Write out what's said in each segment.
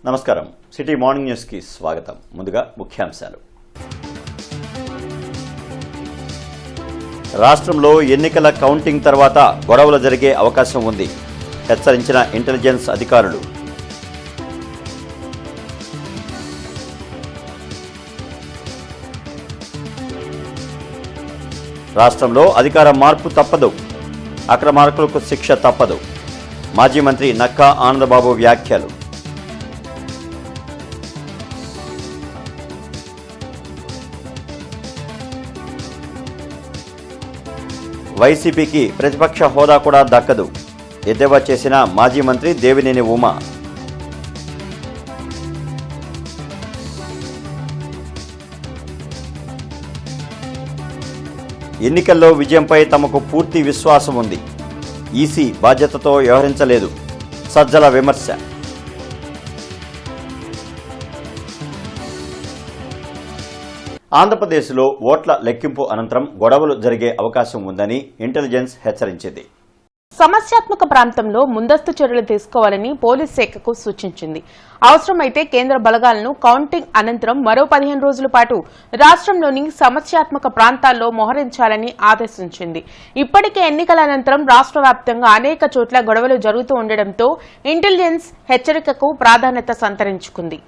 నమస్కారం city morning news కి స్వాగతం. ముందుగా ముఖ్యాంశాలు. రాష్ట్రంలో ఎన్నికల కౌంటింగ్ తర్వాత గొడవలు జరిగే అవకాశం ఉంది, హెచ్చరించిన ఇంటెలిజెన్స్ అధికారులు. రాష్ట్రంలో అధికార మార్పు తప్పదు, అక్రమార్కులకు శిక్ష తప్పదు. మాజీ మంత్రి నక్కా ఆనందబాబు వ్యాఖ్యలు. వైసీపీకి ప్రతిపక్ష హోదా కూడా దక్కదు, ఎద్దేవా చేసిన మాజీ మంత్రి దేవినేని ఉమా. ఎన్నికల్లో విజయంపై తమకు పూర్తి విశ్వాసం ఉంది, ఈసీ బాధ్యతతో వ్యవహరించలేదు, సజ్జల విమర్శ. ఆంధ్రప్రదేశ్లో ఓట్ల లెక్కింపు అనంతరం గొడవలు జరిగే అవకాశం ఉందని ఇంటెలిజెన్స్ హెచ్చరించింది. సమస్యాత్మక ప్రాంతంలో ముందస్తు చర్యలు తీసుకోవాలని పోలీస్ శాఖకు సూచించింది. అవసరమైతే కేంద్ర బలగాలను కౌంటింగ్ అనంతరం మరో 15 రోజుల పాటు రాష్ట్రంలోని సమస్యాత్మక ప్రాంతాల్లో మోహరించాలని ఆదేశించింది. ఇప్పటికే ఎన్నికల అనంతరం రాష్ట్ర వ్యాప్తంగా అనేక చోట్ల గొడవలు జరుగుతూ ఉండడంతో ఇంటెలిజెన్స్ హెచ్చరికకు ప్రాధాన్యత సంతరించుకుంది.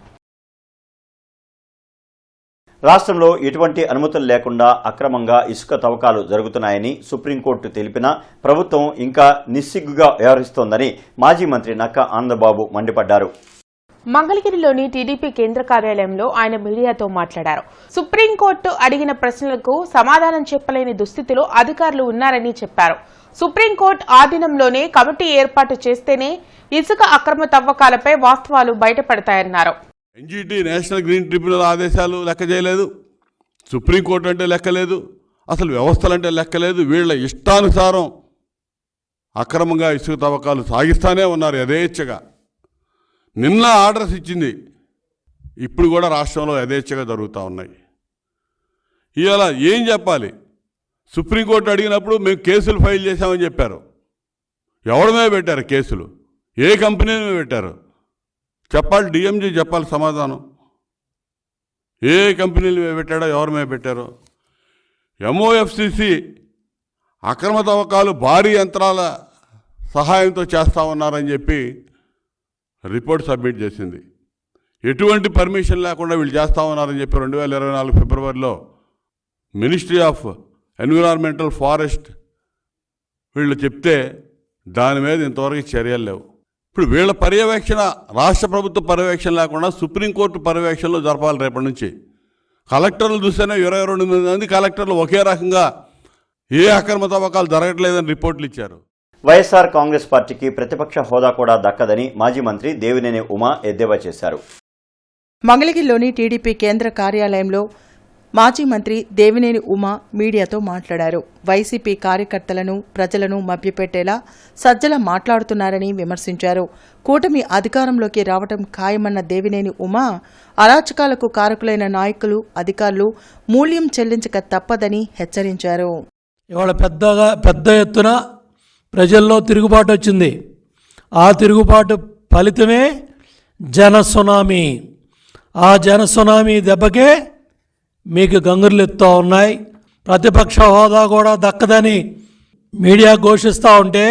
రాష్ట్రంలో ఎటువంటి అనుమతులు లేకుండా అక్రమంగా ఇసుక తవ్వకాలు జరుగుతున్నాయని సుప్రీంకోర్టు తెలిపినా ప్రభుత్వం ఇంకా నిస్సిగ్గుగా వ్యవహరిస్తోందని మాజీ మంత్రి నక్కా ఆనందబాబు మండిపడ్డారు. మంగళగిరిలోని టీడీపీ కేంద్ర కార్యాలయంలో ఆయన మీడియాతో మాట్లాడారు. సుప్రీంకోర్టు అడిగిన ప్రశ్నలకు సమాధానం చెప్పలేని దుస్థితిలో అధికారులు ఉన్నారని చెప్పారు. సుప్రీంకోర్టు ఆధీనంలోనే కమిటీ ఏర్పాటు చేస్తేనే ఇసుక అక్రమ తవ్వకాలపై వాస్తవాలు బయటపడతాయన్నారు. ఎన్జీటీ నేషనల్ గ్రీన్ ట్రిబ్యునల్ ఆదేశాలు లెక్క చేయలేదు, సుప్రీంకోర్టు అంటే లెక్కలేదు, అసలు వ్యవస్థలంటే లెక్కలేదు. వీళ్ల ఇష్టానుసారం అక్రమంగా ఇసుక తవ్వకాలు సాగిస్తానే ఉన్నారు యథేచ్ఛగా. నిన్న ఆర్డర్స్ ఇచ్చింది, ఇప్పుడు కూడా రాష్ట్రంలో యథేచ్ఛగా జరుగుతూ ఉన్నాయి. ఇవాళ ఏం చెప్పాలి? సుప్రీంకోర్టు అడిగినప్పుడు మేము కేసులు ఫైల్ చేశామని చెప్పారు. ఎవరి మీద పెట్టారు కేసులు? ఏ కంపెనీ మీద పెట్టారు చెప్పాలి. డిఎంజీ చెప్పాలి సమాధానం. ఏ కంపెనీలు మీద పెట్టాడో, ఎవరి మీద పెట్టారో. ఎంఓఎఫ్సిసి అక్రమ తవ్వకాలు భారీ యంత్రాల సహాయంతో చేస్తూ ఉన్నారని చెప్పి రిపోర్ట్ సబ్మిట్ చేసింది. ఎటువంటి పర్మిషన్ లేకుండా వీళ్ళు చేస్తూ ఉన్నారని చెప్పి 2024 ఫిబ్రవరిలో మినిస్ట్రీ ఆఫ్ ఎన్విరాన్మెంటల్ ఫారెస్ట్ వీళ్ళు చెప్తే దాని మీద ఇంతవరకు చర్యలు లేవు. ఇప్పుడు వీళ్ళ పర్యవేక్షణ, రాష్ట్ర ప్రభుత్వ పర్యవేక్షణ లేకుండా సుప్రీంకోర్టు పర్యవేక్షణలో జరపాలి రేపటి నుంచి. కలెక్టర్లు చూస్తేనే 22 మంది కలెక్టర్లు ఒకే రకంగా ఏ అక్రమ తవ్వకాలు జరగట్లేదని రిపోర్టులు ఇచ్చారు. వైఎస్ఆర్ కాంగ్రెస్ పార్టీకి ప్రతిపక్ష హోదా కూడా దక్కదని మాజీ మంత్రి దేవినేని ఉమా ఎద్దేవా చేశారు. మంగళగిరిలోని టీడీపీ కేంద్ర కార్యాలయంలో మాజీ మంత్రి దేవినేని ఉమా మీడియాతో మాట్లాడారు. వైసీపీ కార్యకర్తలను, ప్రజలను మభ్యపెట్టేలా సజ్జల మాట్లాడుతున్నారని విమర్శించారు. కూటమి అధికారంలోకి రావడం ఖాయమన్న దేవినేని ఉమా అరాచకాలకు కారకులైన నాయకులు, అధికారులు మూల్యం చెల్లించక తప్పదని హెచ్చరించారు. ఇవాళ పెద్ద ఎత్తున ప్రజల్లో తిరుగుబాటు వచ్చింది. ఆ తిరుగుబాటు ఫలితమే జనసునామీ. ఆ జనసునామీ దెబ్బకే మీకు గంగుర్లు ఎత్తుతూ ఉన్నాయి. ప్రతిపక్ష హోదా కూడా దక్కదని మీడియా ఘోషిస్తూ ఉంటే,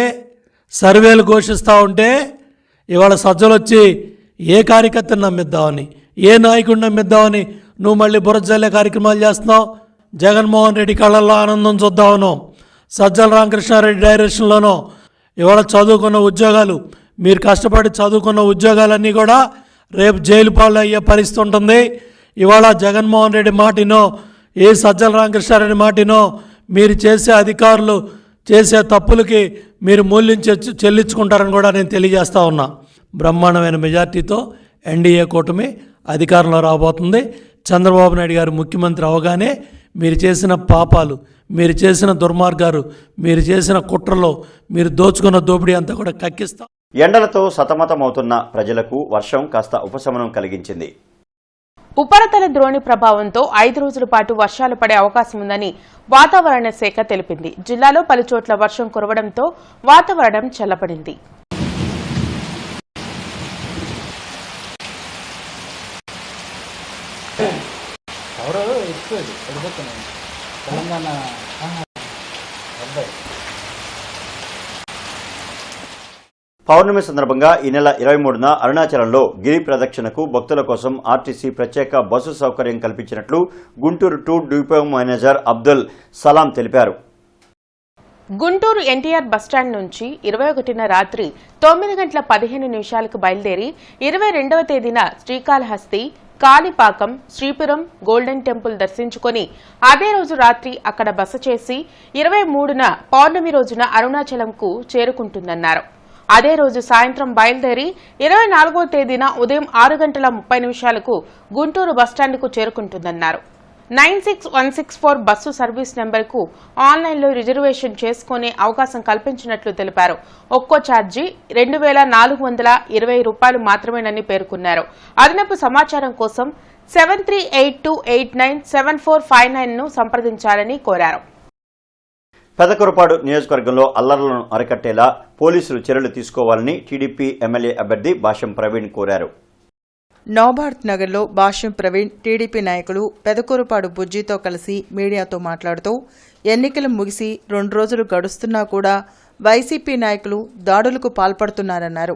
సర్వేలు ఘోషిస్తూ ఉంటే, ఇవాళ సజ్జలు వచ్చి ఏ కార్యకర్తను నమ్మిద్దామని, ఏ నాయకుడిని నమ్మిద్దామని నువ్వు మళ్ళీ బురజల్లే కార్యక్రమాలు చేస్తున్నావు. జగన్మోహన్ రెడ్డి కళ్ళల్లో ఆనందం చూద్దామనో, సజ్జల రామకృష్ణారెడ్డి డైరెక్షన్లోనో ఇవాళ చదువుకున్న ఉద్యోగాలు, మీరు కష్టపడి చదువుకున్న ఉద్యోగాలన్నీ కూడా రేపు జైలు పాలు అయ్యే పరిస్థితి ఉంటుంది. ఇవాళ జగన్మోహన్ రెడ్డి మాటినో, ఏ సజ్జల రామకృష్ణారెడ్డి మాటినో, మీరు చేసే అధికారులు చేసే తప్పులకి మీరు మూల్యం చెల్లించుకుంటారని కూడా నేను తెలియజేస్తా ఉన్నా. బ్రహ్మాండమైన మెజార్టీతో ఎన్డీఏ కూటమి అధికారంలో రాబోతుంది. చంద్రబాబు నాయుడు గారు ముఖ్యమంత్రి అవగానే మీరు చేసిన పాపాలు, మీరు చేసిన దుర్మార్గాలు, మీరు చేసిన కుట్రలో మీరు దోచుకున్న దోపిడీ అంతా కూడా కక్కిస్తాం. ఎండలతో సతమతమవుతున్న ప్రజలకు వర్షం కాస్త ఉపశమనం కలిగించింది. ఉపరితల ద్రోణి ప్రభావంతో 5 రోజుల పాటు వర్షాలు పడే అవకాశం ఉందని వాతావరణ శాఖ తెలిపింది. జిల్లాలో పలుచోట్ల వర్షం కురవడంతో వాతావరణం చల్లబడింది. ఎవరు ఎక్కువ పడిపోతున్నాను తెలంగాణ అబ్బాయి. పౌర్ణమి సందర్భంగా ఈ నెల 23న అరుణాచలంలో గిరి ప్రదక్షిణకు భక్తుల కోసం ఆర్టీసీ ప్రత్యేక బస్సు సౌకర్యం కల్పించినట్లు Guntur tour depot manager Abdul Salam తెలిపారు. గుంటూరు ఎన్టీఆర్ బస్టాండ్ నుంచి 21న రాత్రి 9:15 బయలుదేరి 22వ తేదీన శ్రీకాళహస్తి, కాణిపాకం, శ్రీపురం, గోల్డెన్ టెంపుల్ దర్శించుకుని అదే రోజు రాత్రి అక్కడ బస చేసి 23న పౌర్ణమి రోజున అరుణాచలంకు చేరుకుంటుందన్నారు. అదే రోజు సాయంత్రం బయలుదేరి 24వ తేదీన ఉదయం 6:30 గుంటూరు బస్టాండ్కు చేరుకుంటుందన్నారు. 96164 బస్సు సర్వీస్ నెంబర్కు ఆన్లైన్లో రిజర్వేషన్ చేసుకునే అవకాశం కల్పించినట్లు తెలిపారు. ఒక్కో ఛార్జీ 2,420 రూపాయలు మాత్రమేనని పేర్కొన్నారు. అదనపు సమాచారం కోసం 7382897459ను సంప్రదించాలని కోరారు. పెదకురపాడు నియోజకవర్గంలో అల్లర్లను అరికట్టేలా పోలీసులు చర్యలు తీసుకోవాలని టీడీపీ ఎమ్మెల్యే అభ్యర్థి భాష్యం ప్రవీణ్ కోరారు. నవభారత్ నగర్లో భాష్యం ప్రవీణ్ టీడీపీ నాయకులు పెదకూరుపాడు బుజ్జితో కలిసి మీడియాతో మాట్లాడుతూ ఎన్నికలు ముగిసి 2 రోజులు గడుస్తున్నా కూడా వైసీపీ నాయకులు దాడులకు పాల్పడుతున్నారన్నారు.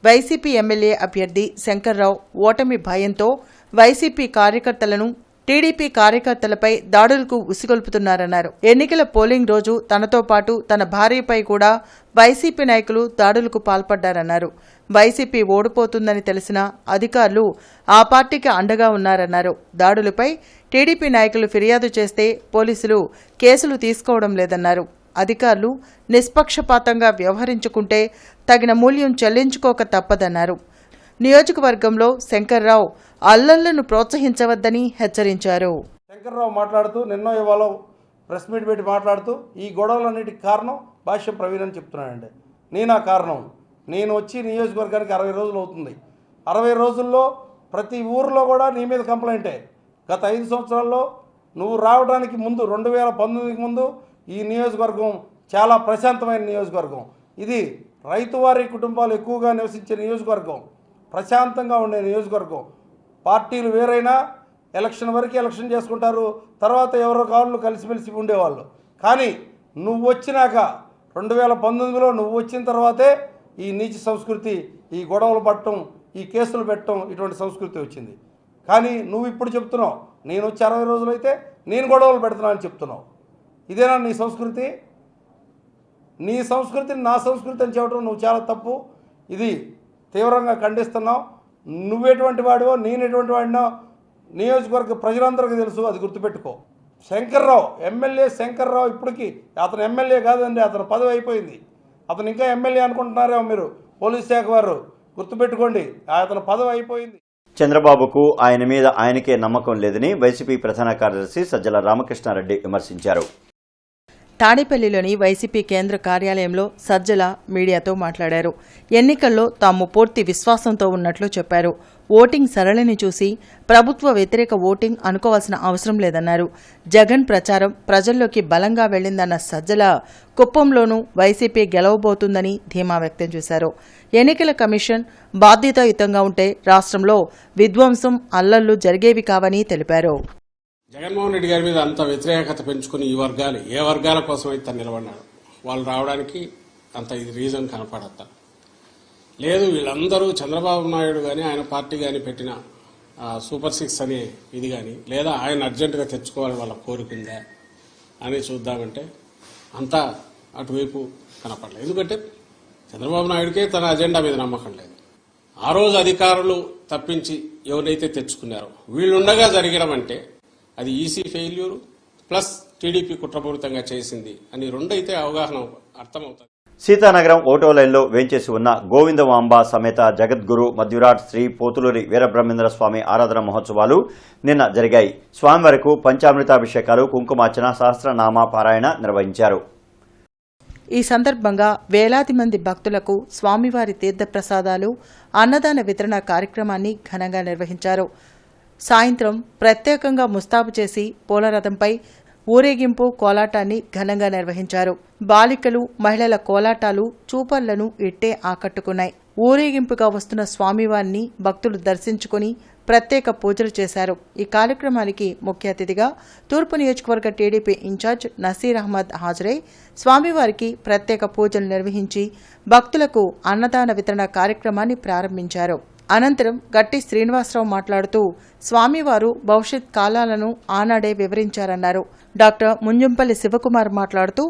వైసీపీ ఎమ్మెల్యే అభ్యర్థి శంకర్రావు ఓటమి భయంతో వైసీపీ కార్యకర్తలను టీడీపీ కార్యకర్తలపై దాడులకు ఉసిగొల్పుతున్నారన్నారు. ఎన్నికల పోలింగ్ రోజు తనతో పాటు తన భార్యపై కూడా వైసీపీ నాయకులు దాడులకు పాల్పడ్డారన్నారు. వైసీపీ ఓడిపోతుందని తెలిసినా అధికారులు ఆ పార్టీకి అండగా ఉన్నారన్నారు. దాడులపై టీడీపీ నాయకులు ఫిర్యాదు చేస్తే పోలీసులు కేసులు తీసుకోవడం లేదన్నారు. అధికారులు నిష్పక్షపాతంగా వ్యవహరించుకుంటే తగిన మూల్యం చెల్లించుకోక తప్పదన్నారు. నియోజకవర్గంలో శంకర్రావు అల్లర్లను ప్రోత్సహించవద్దని హెచ్చరించారు. శంకర్రావు మాట్లాడుతూ నిన్న ఇవాళ ప్రెస్ మీట్ పెట్టి మాట్లాడుతూ ఈ గొడవలన్నిటికి కారణం భాష్యం ప్రవీణ్ అని చెప్తున్నానండి. నేనా కారణం. నేను వచ్చి నియోజకవర్గానికి 60 రోజులు అవుతుంది. 60 రోజుల్లో ప్రతి ఊరిలో కూడా నీ మీద కంప్లైంటే. గత 5 సంవత్సరాల్లో నువ్వు రావడానికి ముందు 2019కి ముందు ఈ నియోజకవర్గం చాలా ప్రశాంతమైన నియోజకవర్గం. ఇది రైతువారి కుటుంబాలు ఎక్కువగా నివసించే నియోజకవర్గం, ప్రశాంతంగా ఉండే నియోజకవర్గం. పార్టీలు వేరైనా ఎలక్షన్ వరకు ఎలక్షన్ చేసుకుంటారు, తర్వాత ఎవరో కాళ్ళు కలిసిమెలిసి ఉండేవాళ్ళు. కానీ నువ్వు వచ్చినాక 2019లో నువ్వు వచ్చిన తర్వాతే ఈ నీచ సంస్కృతి, ఈ గొడవలు పట్టడం, ఈ కేసులు పెట్టడం, ఇటువంటి సంస్కృతి వచ్చింది. కానీ నువ్వు ఇప్పుడు చెప్తున్నావు నేను వచ్చి 60 రోజులైతే నేను గొడవలు పెడుతున్నా అని చెప్తున్నావు. ఇదేనా నీ సంస్కృతి? నీ సంస్కృతిని నా సంస్కృతి అని చెప్పడం నువ్వు చాలా తప్పు. ఇది తీవ్రంగా ఖండిస్తున్నావు. నువ్వెటువంటి వాడివో నేను ఎటువంటి వాడినో నియోజకవర్గ ప్రజలందరికీ తెలుసు, అది గుర్తుపెట్టుకో. శంకర్రావు ఎమ్మెల్యే శంకర్రావు ఇప్పటికీ అతను ఎమ్మెల్యే కాదండి, అతను పదవి అయిపోయింది. అతను ఇంకా ఎమ్మెల్యే అనుకుంటున్నారేమో మీరు, పోలీస్ శాఖ వారు. గుర్తుపెట్టుకోండి, అతను పదవి అయిపోయింది. చంద్రబాబుకు ఆయన మీద ఆయనకే నమ్మకం లేదని వైసీపీ ప్రధాన కార్యదర్శి సజ్జల రామకృష్ణారెడ్డి విమర్శించారు. తాడేపల్లిలోని వైసీపీ కేంద్ర కార్యాలయంలో సజ్జల మీడియాతో మాట్లాడారు. ఎన్నికల్లో తాము పూర్తి విశ్వాసంతో ఉన్నట్లు చెప్పారు. ఓటింగ్ సరళిని చూసి ప్రభుత్వ వ్యతిరేక ఓటింగ్ అనుకోవాల్సిన అవసరం లేదన్నారు. జగన్ ప్రచారం ప్రజల్లోకి బలంగా వెళ్లిందన్న సజ్జల కుప్పంలోనూ వైసీపీ గెలవబోతుందని ధీమా వ్యక్తం చేశారు. ఎన్నికల కమిషన్ బాధ్యతాయుతంగా ఉంటే రాష్ట్రంలో విధ్వంసం, అల్లర్లు జరిగేవి కావని తెలిపారు. జగన్మోహన్ రెడ్డి గారి మీద అంత వ్యతిరేకత పెంచుకుని ఈ వర్గాలు ఏ వర్గాల కోసం అయితే నిలబడినాడు, వాళ్ళు రావడానికి అంత ఇది రీజన్ కనపడతా లేదు. వీళ్ళందరూ చంద్రబాబు నాయుడు కానీ ఆయన పార్టీ కానీ పెట్టిన సూపర్ 6 అనే ఇది కానీ, లేదా ఆయన అర్జెంటుగా తెచ్చుకోవాలని వాళ్ళ కోరికుందా అని చూద్దామంటే అంతా అటువైపు కనపడలేదు. ఎందుకంటే చంద్రబాబు నాయుడికే తన అజెండా మీద నమ్మకం లేదు. ఆ రోజు అధికారులు తప్పించి ఎవరైతే తెచ్చుకున్నారో వీళ్ళుండగా జరగడం అంటే అది ఈసీ ఫెయిల్యూర్ ప్లస్ టీడీపీ కుట్రపూరితంగా చేసింది అని రెండైతే అవగాహన అర్థమవుతుంది. సీతానగరం 1వ లైన్లో వేంచేసి ఉన్న గోవిందమాంబ సమేత జగద్గురు మధ్యురాట్ శ్రీ పోతులూరి వీరబ్రహ్మేంద్ర స్వామి ఆరాధన మహోత్సవాలు నిన్న జరిగాయి. స్వామివారికి పంచామృతాభిషేకాలు, కుంకుమార్చన, సహస్రనామ పారాయణ నిర్వహించారు. ఈ సందర్భంగా వేలాది మంది భక్తులకు స్వామివారి తీర్థప్రసాదాలు, అన్నదాన వితరణ కార్యక్రమాన్ని ఘనంగా నిర్వహించారు. సాయంత్రం ప్రత్యేకంగా ముస్తాబు చేసి పూలరథంపై ఊరేగింపు కోలాటాన్ని ఘనంగా నిర్వహించారు. బాలికలు, మహిళల కోలాటాలు చూపర్లను ఇట్టే ఆకట్టుకున్నాయి. ఊరేగింపుగా వస్తున్న స్వామివారిని భక్తులు దర్శించుకుని ప్రత్యేక పూజలు చేశారు. ఈ కార్యక్రమానికి ముఖ్య అతిథిగా తూర్పు నియోజకవర్గ టీడీపీ ఇన్ఛార్జ్ నసీర్ అహ్మద్ హాజరై స్వామివారికి ప్రత్యేక పూజలు నిర్వహించి భక్తులకు అన్నదాన వితరణ కార్యక్రమాన్ని ప్రారంభించారు. అనంతరం గట్టి శ్రీనివాసరావు మాట్లాడుతూ స్వామివారు భవిష్యత్ కాలాలను ఆనాడే వివరించారన్నారు. డాక్టర్ ముంజంపల్లి శివకుమార్ మాట్లాడుతూ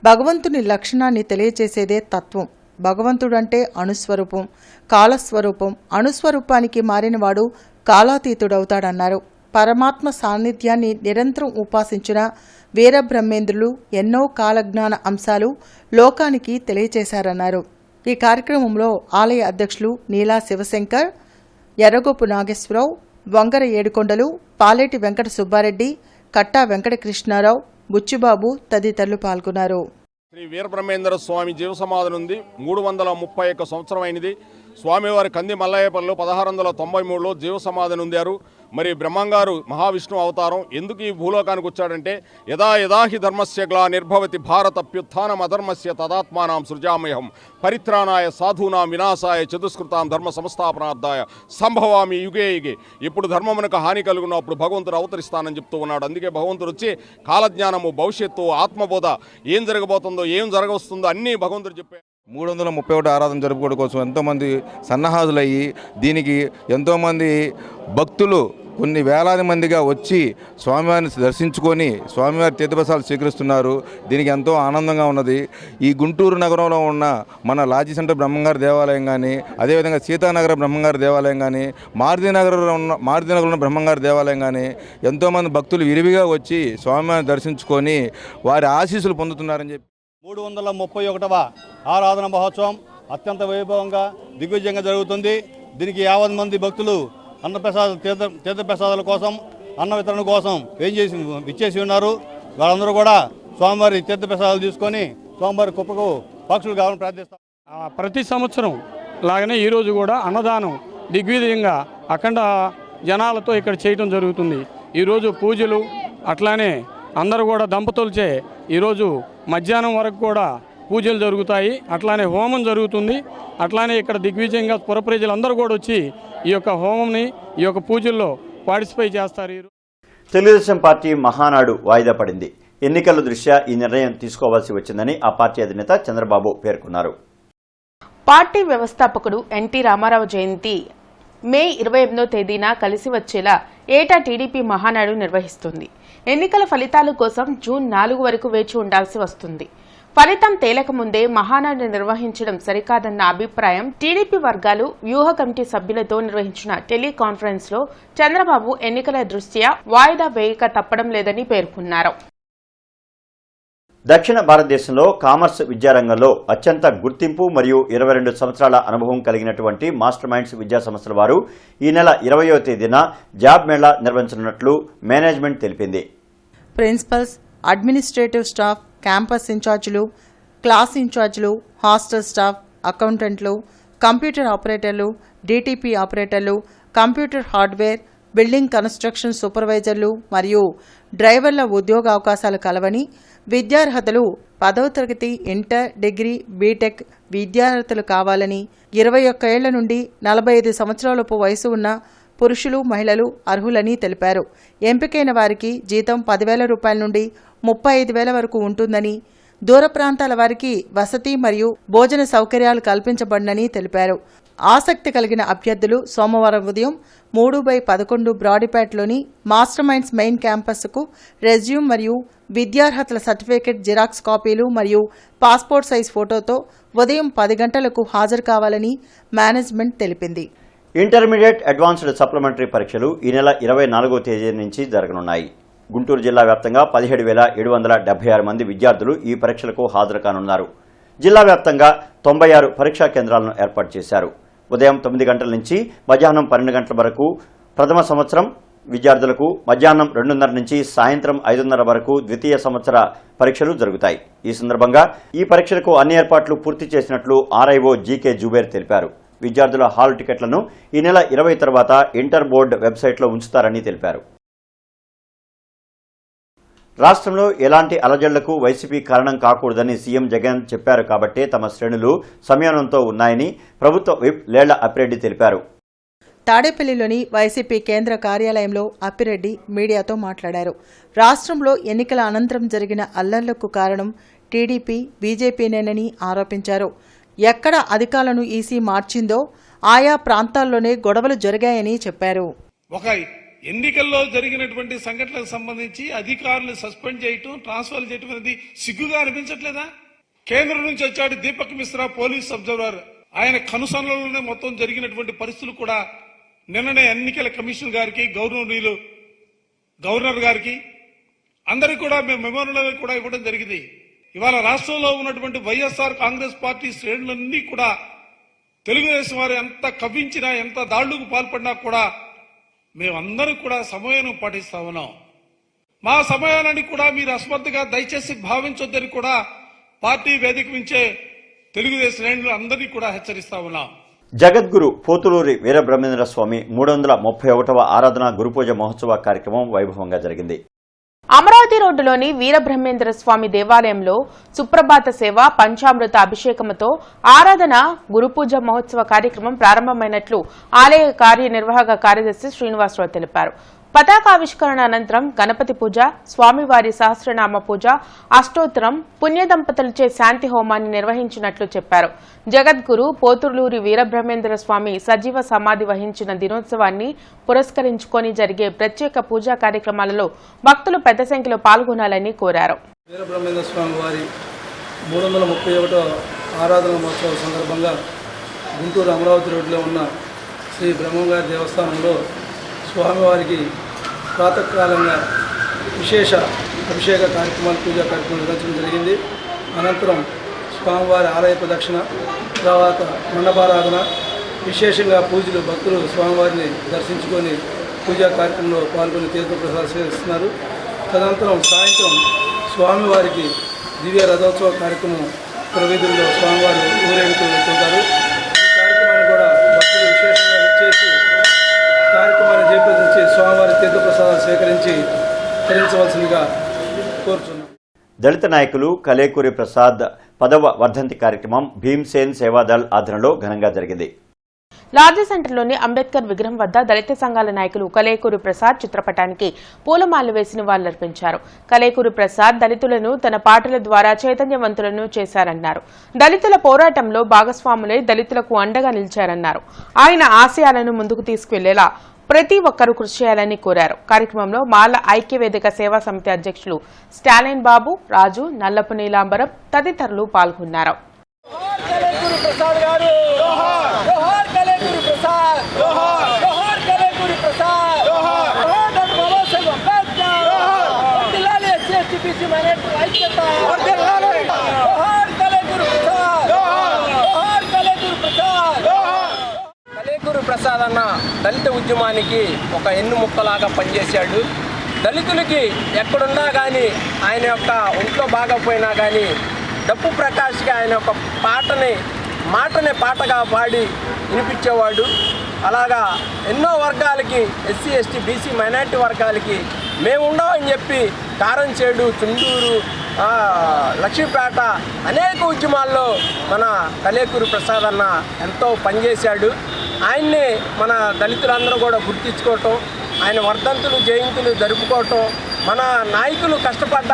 భగవంతుని లక్షణాన్ని తెలియజేసేదే తత్వం. భగవంతుడంటే అణుస్వరూపం, కాలస్వరూపం. అణుస్వరూపానికి మారినవాడు కాలాతీతుడవుతాడన్నారు. పరమాత్మ సాన్నిధ్యాన్ని నిరంతరం ఉపాసించిన వీరబ్రహ్మేంద్రులు ఎన్నో కాలజ్ఞాన అంశాలు లోకానికి తెలియజేశారన్నారు. ఈ కార్యక్రమంలో ఆలయ అధ్యక్షులు నీలా శివశంకర్, ఎర్రగోపు నాగేశ్వరరావు, వంగర ఏడుకొండలు, పాలేటి వెంకట సుబ్బారెడ్డి, కట్టా వెంకటకృష్ణారావు, బుచ్చిబాబు తదితరులు పాల్గొన్నారు. శ్రీ వీరబ్రహ్మేంద్ర స్వామి జీవ సమాధి ఉంది. 331 సంవత్సరం అయినది. స్వామివారి కంది మల్లయ్యపల్లిలో 1693లో జీవ సమాధిని ఉందారు. మరి బ్రహ్మంగారు మహావిష్ణు అవతారం. ఎందుకు ఈ భూలోకానికి వచ్చాడంటే యదా యదాహి ధర్మస్య గ్లానిర్భవతి భారతప్యుత్థానం అధర్మస్య తదాత్మానాం సృజామహం పరిత్రాణాయ సాధూనాం వినాశాయ చతుష్కృతాం ధర్మ సంస్థాపనార్థాయ సంభవామి యుగే యుగే. ఇప్పుడు ధర్మమునకు హాని కలుగున్నప్పుడు భగవంతుడు అవతరిస్తానని చెప్తూ ఉన్నాడు. అందుకే భగవంతుడు వచ్చి కాలజ్ఞానము, భవిష్యత్తు, ఆత్మబోధ, ఏం జరగబోతుందో, ఏం జరగవస్తుందో అన్నీ భగవంతుడు చెప్పారు. 331 ఆరాధన జరుపుకోవడం కోసం ఎంతోమంది సన్నాహాదులయ్యి దీనికి ఎంతోమంది భక్తులు కొన్ని వేలాది మందిగా వచ్చి స్వామివారిని దర్శించుకొని స్వామివారి తీర్థప్రసాదాలు స్వీకరిస్తున్నారు. దీనికి ఎంతో ఆనందంగా ఉన్నది. ఈ గుంటూరు నగరంలో ఉన్న మన లాజీ సెంటర్ బ్రహ్మంగారి దేవాలయం కానీ, అదేవిధంగా సీతానగర బ్రహ్మంగారి దేవాలయం కానీ, మారుతినగరంలో ఉన్న బ్రహ్మంగారి దేవాలయం కానీ ఎంతోమంది భక్తులు విరివిగా వచ్చి స్వామివారిని దర్శించుకొని వారి ఆశీస్సులు పొందుతున్నారని చెప్పి 331వ ఆరాధన మహోత్సవం అత్యంత వైభవంగా దిగ్విజయంగా జరుగుతుంది. దీనికి 50 మంది భక్తులు తీర్థప్రసాదాల కోసం, అన్న వితరణ కోసం విచ్చేసి ఉన్నారు. వాళ్ళందరూ కూడా స్వామివారి తీర్థప్రసాదాలు తీసుకొని స్వామివారి కుప్పకు పక్షులు కావాలని ప్రార్థిస్తాం. ప్రతి సంవత్సరం లాగానే ఈరోజు కూడా అన్నదానం దిగ్విజయంగా అఖండ జనాలతో ఇక్కడ చేయడం జరుగుతుంది. ఈరోజు పూజలు అట్లానే అందరూ కూడా దంపతులచే ఈరోజు మధ్యాహ్నం వరకు కూడా పూజలు జరుగుతాయి. అట్లానే హోమం జరుగుతుంది. అట్లానే ఇక్కడ దిగ్విజయంగా పుర ప్రజలందరూ కూడా వచ్చి ఈ యొక్క హోమంని, ఈ యొక్క పూజల్లో పార్టిసిపేట్ చేస్తారు. తెలుగుదేశం పార్టీ మహానాడు వాయిదా పడింది. ఎన్నికల దృష్ట్యా ఈ నిర్ణయం తీసుకోవాల్సి వచ్చిందని ఆ పార్టీ అధినేత చంద్రబాబు పేర్కొన్నారు. పార్టీ వ్యవస్థాపకుడు ఎన్టీ రామారావు జయంతి మే 28వ తేదీన కలిసి వచ్చేలా ఏటా టీడీపీ మహానాడు నిర్వహిస్తుంది. ఎన్నికల ఫలితాల కోసం జూన్ 4 వరకు వేచి ఉండాల్సి వస్తుంది. ఫలితం తేలక ముందే మహానాడు నిర్వహించడం సరికాదన్న అభిప్రాయం టీడీపీ వర్గాలు వ్యూహ కమిటీ సభ్యులతో నిర్వహించిన టెలికాన్ఫరెన్స్ లో చంద్రబాబు ఎన్నికల దృష్ట్యా వాయిదా వేయక తప్పడం లేదని పేర్కొన్నారు. దక్షిణ భారతదేశంలో కామర్స్ విద్యారంగంలో అత్యంత గుర్తింపు మరియు 22 సంవత్సరాల అనుభవం కలిగినటువంటి మాస్టర్ మైండ్స్ విద్యా సంస్థల వారు ఈ నెల 20వ తేదీన జాబ్ మేళా నిర్వహించనున్నట్లు మేనేజ్మెంట్ తెలిపింది. ప్రిన్సిపల్స్, అడ్మినిస్ట్రేటివ్ స్టాఫ్, క్యాంపస్ ఇన్ఛార్జీలు, క్లాస్ ఇన్ఛార్జీలు, హాస్టల్ స్టాఫ్, అకౌంటెంట్లు, కంప్యూటర్ ఆపరేటర్లు, డిటిపి ఆపరేటర్లు, కంప్యూటర్ హార్డ్వేర్, బిల్డింగ్ కన్స్ట్రక్షన్ సూపర్వైజర్లు మరియు డ్రైవర్ల ఉద్యోగ అవకాశాలు కలవని, విద్యార్హతలు 10వ తరగతి, ఇంటర్, డిగ్రీ, బీటెక్ విద్యార్హతలు కావాలని, 21 ఏళ్ల నుండి 45 సంవత్సరాలపు వయసు ఉన్న పురుషులు, మహిళలు అర్హులని తెలిపారు. ఎంపికైన వారికి జీతం 10,000 రూపాయల నుండి 35,000 వరకు ఉంటుందని, దూర ప్రాంతాల వారికి వసతి మరియు భోజన సౌకర్యాలు కల్పించబడినని తెలిపారు. ఆసక్తి కలిగిన అభ్యర్థులు సోమవారం ఉదయం 3/11 బ్రాడీపేటలోని మాస్టర్ మైండ్స్ మెయిన్ క్యాంపస్కు రెజ్యూమ్ మరియు విద్యార్హతల సర్టిఫికేట్ జిరాక్స్ కాపీలు మరియు పాస్పోర్ట్ సైజ్ ఫోటోతో ఉదయం 10 గంటలకు హాజరు కావాలని మేనేజ్మెంట్ తెలిపింది. ఇంటర్మీడియట్ అడ్వాన్స్డ్ సప్లిమెంటరీ పరీక్షలు ఈ నెల 24వ తేదీ నుంచి జరగనున్నాయి. గుంటూరు జిల్లా వ్యాప్తంగా 17,776 మంది విద్యార్థులు ఈ పరీక్షలకు హాజరు కానున్నారు. జిల్లా వ్యాప్తంగా 96 పరీక్షా కేంద్రాలను ఏర్పాటు చేశారు. ఉదయం 9 గంటల నుంచి మధ్యాహ్నం 12 గంటల వరకు ప్రథమ సంవత్సరం విద్యార్థులకు, మధ్యాహ్నం 2:30 నుంచి సాయంత్రం 5:30 వరకు ద్వితీయ సంవత్సర పరీక్షలు జరుగుతాయి. ఈ సందర్భంగా ఈ పరీక్షలకు అన్ని ఏర్పాట్లు పూర్తి చేసినట్లు ఆర్ఐఓ జీకే జుబేర్ తెలిపారు. విద్యార్థుల హాల్ టికెట్లను ఈ నెల 20 తర్వాత ఇంటర్ బోర్డు వెబ్సైట్లో ఉంచుతారని తెలిపారు. రాష్ట్రంలో ఎలాంటి అలజడులకు వైసీపీ కారణం కాకూడదని సీఎం జగన్ చెప్పారు కాబట్టే తమ శ్రేణులు సంయమనంతో ఉన్నాయని ప్రభుత్వ విప్ లేళ్ల అప్పిరెడ్డి తెలిపారు. తాడేపల్లిలోని వైసీపీ కేంద్ర కార్యాలయంలో అప్పిరెడ్డి మీడియాతో మాట్లాడారు. రాష్ట్రంలో ఎన్నికల అనంతరం జరిగిన అల్లర్లకు కారణం టీడీపీ, బీజేపీనేనని ఆరోపించారు. ఎక్కడ అధికారులను ఈసీ మార్చిందో ఆయా ప్రాంతాల్లోనే గొడవలు జరిగాయని చెప్పారు. ఒక ఎన్నికల్లో జరిగినటువంటి సంఘటనలకు సంబంధించి అధికారులను సస్పెండ్ చేయటం, ట్రాన్స్ఫర్ చేయటం అనేది సిగ్గుగా అనిపించట్లేదా? కేంద్రం నుంచి వచ్చాడు దీపక్ మిశ్రా, పోలీస్ అబ్జర్వర్. ఆయన కనుసన్నలోనే మొత్తం జరిగినటువంటి పరిస్థితులు కూడా నిన్ననే ఎన్నికల కమిషన్ గారికి, గవర్నర్ గారికి అందరికీ కూడా మేము మెమోరాండం కూడా ఇవ్వడం జరిగింది. ఇవాళ రాష్ట్రంలో ఉన్నటువంటి వైఎస్ఆర్ కాంగ్రెస్ పార్టీ శ్రేణులన్నీ కూడా తెలుగుదేశం వారు ఎంత కవ్వించినా, ఎంత దాళ్లకు పాల్పడినా కూడా మేమందరం కూడా సమయాన్ని పాటిస్తా ఉన్నాం. మా సమయాన్ని కూడా మీరు అస్మత్తుగా దయచేసి భావించొద్దని కూడా పార్టీ వేదిక నుంచే తెలుగుదేశం శ్రేణులు అందరినీ కూడా హెచ్చరిస్తా ఉన్నాం. జగద్గురు పోతులూరి వీరబ్రహ్మేంద్ర స్వామి 331వ ఆరాధన గురుపూజ మహోత్సవ కార్యక్రమం వైభవంగా జరిగింది. అమరావతి రోడ్డులోని వీరబ్రహ్మేంద్ర స్వామి దేవాలయంలో సుప్రభాత సేవ, పంచామృత అభిషేకంతో ఆరాధన గురుపూజ మహోత్సవ కార్యక్రమం ప్రారంభమైనట్లు ఆలయ కార్యనిర్వాహక కార్యదర్శి శ్రీనివాసరావు తెలిపారు. పతాకావిష్కరణ అనంతరం గణపతి పూజ, స్వామివారి సహస్రనామ పూజ, అష్టోత్తరం, పుణ్యదంపతులచే శాంతి హోమాన్ని నిర్వహించినట్లు చెప్పారు. జగద్గురు పోతులూరి వీరబ్రహ్మేంద్ర స్వామి సజీవ సమాధి వహించిన దినోత్సవాన్ని పురస్కరించుకొని జరిగే ప్రత్యేక పూజా కార్యక్రమాలలో భక్తులు పెద్ద సంఖ్యలో పాల్గొనాలని కోరారు. వీరబ్రహ్మేంద్ర స్వామి వారి 331వ ఆరాధన మహోత్సవం సందర్భంగా గుంటూరు అమరావతి రోడ్లో ఉన్న శ్రీ బ్రహ్మంగారి దేవస్థానంలో స్వామివారికి ప్రాతకాలంగా విశేష అభిషేక కార్యక్రమాలు, పూజా కార్యక్రమాలు నిర్వహించడం జరిగింది. అనంతరం స్వామివారి ఆలయ ప్రదక్షిణ, తర్వాత మండపారాధన, విశేషంగా పూజలు, భక్తులు స్వామివారిని దర్శించుకొని పూజా కార్యక్రమంలో పాల్గొని తీర్థప్రసాదం స్వీకరిస్తున్నారు. తదనంతరం సాయంత్రం స్వామివారికి దివ్య రథోత్సవ కార్యక్రమం పురవీధుల్లో స్వామివారి ఊరేగుతూ వెళ్తుంటారు. ఈ కార్యక్రమాన్ని కూడా భక్తులు విశేషంగా చేసి కార్యక్రమాన్ని చేపట్టి స్వామివారి తీర్థప్రసాదాలు స్వీకరించి తరించవలసిందిగా కోరుచున్నాం. దళిత నాయకులు కలేకూరి ప్రసాద్ 10వ వర్ధంతి కార్యక్రమం భీమ్సేన్ సేవాదళ్ ఆధ్వర్యంలో ఘనంగా జరిగింది. లార్జీ సెంటర్లోని అంబేద్కర్ విగ్రహం వద్ద దళిత సంఘాల నాయకులు కలేకూరి ప్రసాద్ చిత్రపటానికి పూలమాలలు వేసి నివాళులర్పించారు. కలేకూరి ప్రసాద్ దళితులను తన పాటల ద్వారా చైతన్యవంతులను చేశారన్నారు. దళితుల పోరాటంలో భాగస్వాములై దళితులకు అండగా నిలిచారన్నారు. ఆయన ఆశయాలను ముందుకు తీసుకువెళ్లేలా ప్రతి ఒక్కరూ కృషి చేయాలని కోరారు. కార్యక్రమంలో మాల ఐక్యవేదిక సేవా సమితి అధ్యక్షులు స్టాలిన్ బాబు, రాజు, నల్లపు నీలాంబరం తదితరులు పాల్గొన్నారు. కలేకూరి ప్రసాద్ అన్న దళిత ఉద్యమానికి ఒక ఎన్నుముక్కలాగా పనిచేశాడు. దళితులకి ఎక్కడున్నా కానీ ఆయన యొక్క ఒంట్లో బాగపోయినా కానీ డప్పు ప్రకాష్కి ఆయన యొక్క మాటనే పాటగా పాడి వినిపించేవాడు. అలాగా ఎన్నో వర్గాలకి, ఎస్సీ, ఎస్టీ, బీసీ, మైనారిటీ వర్గాలకి మేముండవని చెప్పి కారంచేడు, చుండూరు, లక్ష్మీపేట అనేక ఉద్యమాల్లో మన కలేకూరి ప్రసాద్ అన్న ఎంతో పనిచేశాడు. ఆయన్ని మన దళితులందరూ కూడా గుర్తించుకోవటం, ఆయన వర్ధంతులు, జయంతులు జరుపుకోవటం, మన నాయకులు కష్టపడ్డ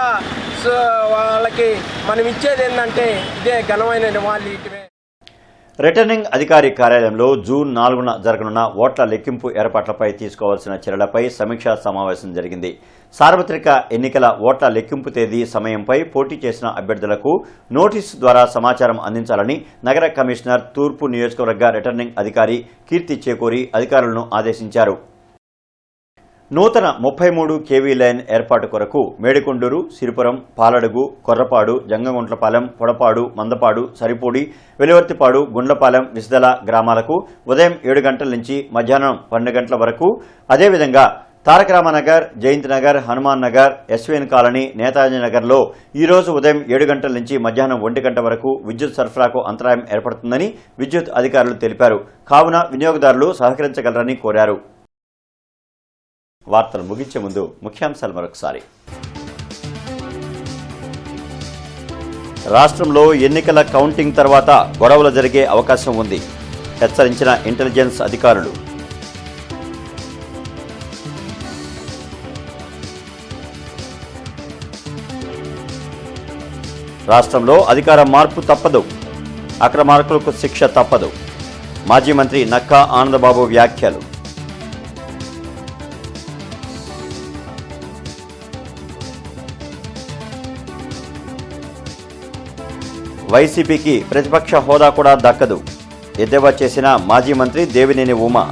వాళ్ళకి మనం ఇచ్చేది ఏంటంటే ఇదే ఘనమైన నివాళి. రిటర్నింగ్ అధికారి కార్యాలయంలో జూన్ 4న జరగనున్న ఓట్ల లెక్కింపు ఏర్పాట్లపై తీసుకోవాల్సిన చర్యలపై సమీక్షా సమావేశం జరిగింది. సార్వత్రిక ఎన్నికల ఓట్ల లెక్కింపు తేదీ, సమయంపై పోటీ చేసిన అభ్యర్థులకు నోటీసు ద్వారా సమాచారం అందించాలని నగర కమిషనర్, తూర్పు నియోజకవర్గ రిటర్నింగ్ అధికారి కీర్తి చేకూరి అధికారులను ఆదేశించారు. నూతన 33 కేవీ లైన్ ఏర్పాటు కొరకు మేడికొండూరు, సిరిపురం, పాలడుగు, కొర్రపాడు, జంగగుంట్లపాలెం, పొడపాడు, మందపాడు, సరిపూడి, వెలువర్తిపాడు, గుండ్లపాలెం, విసిదల గ్రామాలకు ఉదయం 7 గంటల నుంచి మధ్యాహ్నం 12 గంటల వరకు, అదేవిధంగా తారకరామనగర్, జయంతినగర్, హనుమాన్ నగర్, ఎస్వీఎన్ కాలనీ, నేతాజీ నగర్లో ఈరోజు ఉదయం 7 గంటల నుంచి మధ్యాహ్నం 1 గంట వరకు విద్యుత్ సరఫరాకు అంతరాయం ఏర్పడుతుందని విద్యుత్ అధికారులు తెలిపారు. కావున వినియోగదారులు సహకరించగలరని కోరారు. వార్తలు ముగించే ముందు ముఖ్యాంశాలు మరొకసారి. రాష్ట్రంలో ఎన్నికల కౌంటింగ్ తర్వాత గొడవలు జరిగే అవకాశం ఉంది, హెచ్చరించిన ఇంటెలిజెన్స్ అధికారులు. రాష్ట్రంలో అధికార మార్పు తప్పదు, అక్రమార్కులకు శిక్ష తప్పదు. మాజీ మంత్రి నక్కా ఆనందబాబు వ్యాఖ్యలు. వైసీపీకి ప్రతిపక్ష హోదా కూడా దక్కదు, ఎద్దేవా చేసిన మాజీ మంత్రి దేవినేని ఉమా.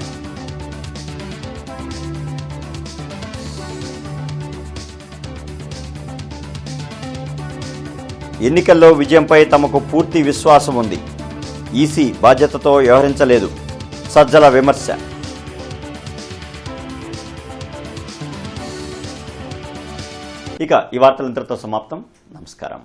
ఎన్నికల్లో విజయంపై తమకు పూర్తి విశ్వాసం ఉంది, ఈసీ బాధ్యతతో వ్యవహరించలేదు, సజ్జల విమర్శ. ఇక ఈ వార్తలు ఇంతటితో సమాప్తం. నమస్కారం.